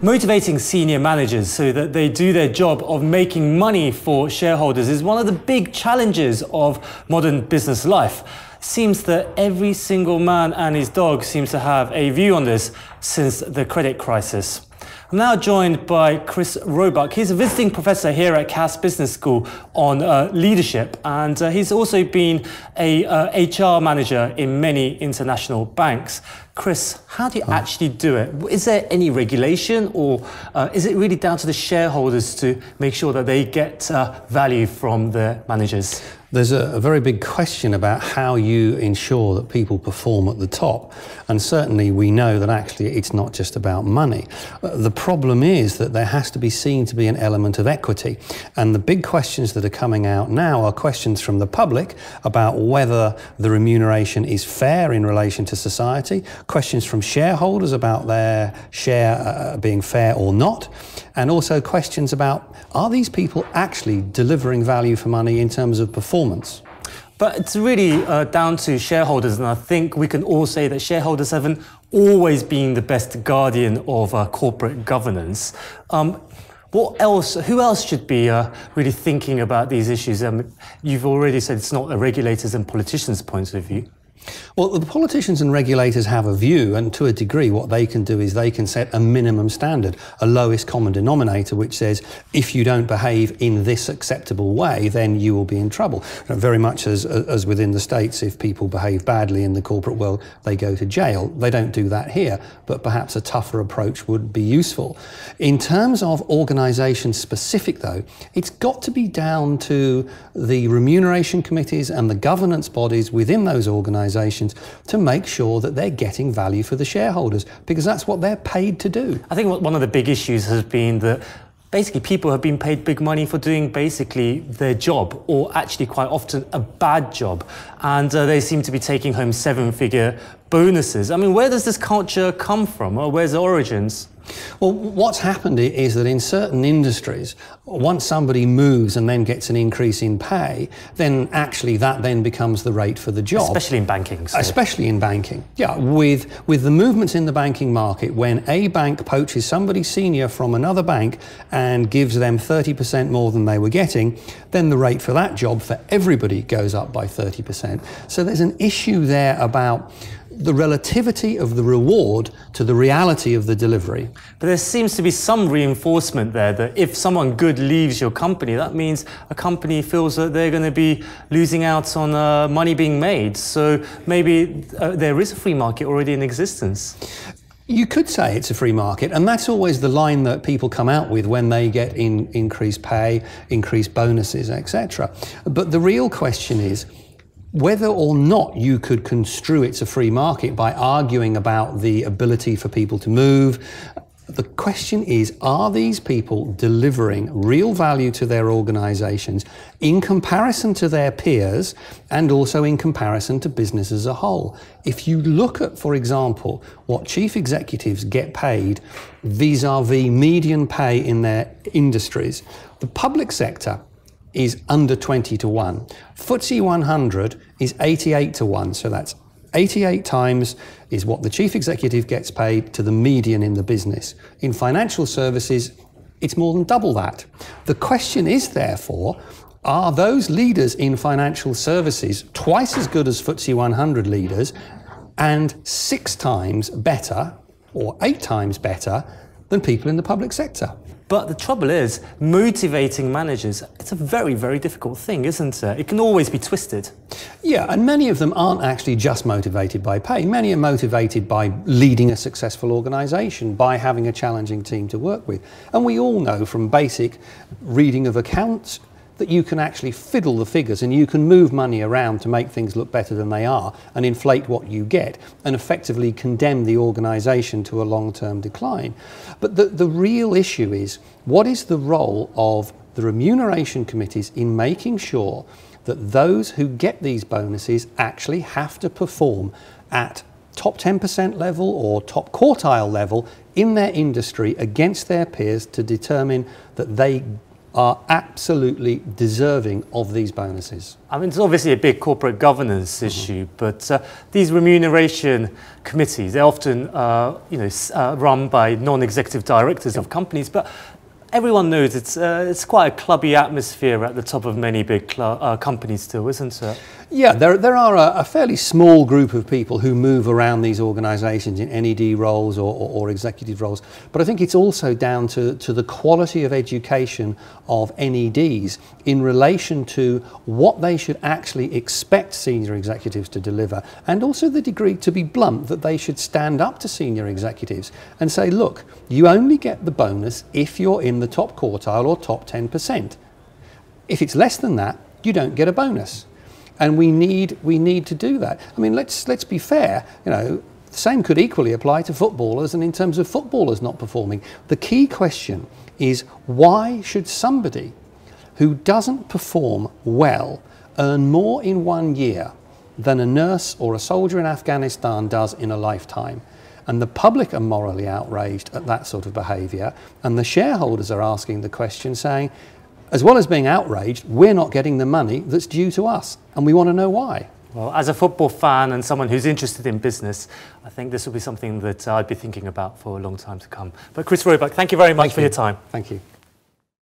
Motivating senior managers so that they do their job of making money for shareholders is one of the big challenges of modern business life. It seems that every single man and his dog seems to have a view on this since the credit crisis. I'm now joined by Chris Roebuck. He's a visiting professor here at Cass Business School on leadership, and he's also been a HR manager in many international banks. Chris, how do you actually do it? Is there any regulation, or is it really down to the shareholders to make sure that they get value from their managers? There's a very big question about how you ensure that people perform at the top. And certainly we know that actually it's not just about money. The problem is that there has to be seen to be an element of equity. And the big questions that are coming out now are questions from the public about whether the remuneration is fair in relation to society, questions from shareholders about their share being fair or not, and also questions about, are these people actually delivering value for money in terms of performance? But it's really down to shareholders, and I think we can all say that shareholders haven't always been the best guardian of corporate governance. Who else should be really thinking about these issues? You've already said it's not the regulators and politicians' points of view. Well, the politicians and regulators have a view, and to a degree what they can do is they can set a minimum standard, a lowest common denominator, which says if you don't behave in this acceptable way, then you will be in trouble. Very much as within the States, if people behave badly in the corporate world, they go to jail. They don't do that here, but perhaps a tougher approach would be useful. In terms of organisation specific though, it's got to be down to the remuneration committees and the governance bodies within those organisations to make sure that they're getting value for the shareholders, because that's what they're paid to do. I think one of the big issues has been that basically people have been paid big money for doing basically their job, or actually quite often a bad job, and they seem to be taking home seven-figure bonuses. I mean, where does this culture come from, or where's the origins? Well, what's happened is that in certain industries, once somebody moves and then gets an increase in pay, then actually that then becomes the rate for the job. Especially in banking. So. Especially in banking. Yeah, with the movements in the banking market, when a bank poaches somebody senior from another bank and gives them 30% more than they were getting, then the rate for that job for everybody goes up by 30%. So there's an issue there about the relativity of the reward to the reality of the delivery. But there seems to be some reinforcement there that if someone good leaves your company, that means a company feels that they're going to be losing out on money being made. So maybe there is a free market already in existence. You could say it's a free market, and that's always the line that people come out with when they get increased pay, increased bonuses, etc. But the real question is whether or not you could construe it's a free market by arguing about the ability for people to move. The question is, are these people delivering real value to their organisations in comparison to their peers and also in comparison to business as a whole? If you look at, for example, what chief executives get paid vis-à-vis median pay in their industries, the public sector is under 20 to 1. FTSE 100 is 88 to 1, so that's 88 times is what the chief executive gets paid to the median in the business. In financial services, it's more than double that. The question is, therefore, are those leaders in financial services twice as good as FTSE 100 leaders and 6 times better or 8 times better than people in the public sector? But the trouble is, motivating managers, it's a very, very difficult thing, isn't it? It can always be twisted. Yeah, and many of them aren't actually just motivated by pay. Many are motivated by leading a successful organisation, by having a challenging team to work with. And we all know from basic reading of accounts that you can actually fiddle the figures and you can move money around to make things look better than they are and inflate what you get and effectively condemn the organisation to a long-term decline. But the real issue is, what is the role of the remuneration committees in making sure that those who get these bonuses actually have to perform at top 10% level or top quartile level in their industry against their peers to determine that they are absolutely deserving of these bonuses. I mean, it's obviously a big corporate governance issue, but these remuneration committees, they're often run by non-executive directors of companies, but everyone knows it's quite a clubby atmosphere at the top of many big companies still, isn't it? Yeah, there are a fairly small group of people who move around these organisations in NED roles or executive roles, but I think it's also down to the quality of education of NEDs in relation to what they should actually expect senior executives to deliver, and also the degree, to be blunt, that they should stand up to senior executives and say, look, you only get the bonus if you're in the top quartile or top 10%. If it's less than that, you don't get a bonus. And we need to do that. I mean, let's be fair. The same could equally apply to footballers, and in terms of footballers not performing. The key question is, why should somebody who doesn't perform well earn more in 1 year than a nurse or a soldier in Afghanistan does in a lifetime? And the public are morally outraged at that sort of behaviour, and the shareholders are asking the question, saying, as well as being outraged, we're not getting the money that's due to us, and we want to know why. Well, as a football fan and someone who's interested in business, I think this will be something that I'd be thinking about for a long time to come. But Chris Roebuck, thank you very much for your time. Thank you.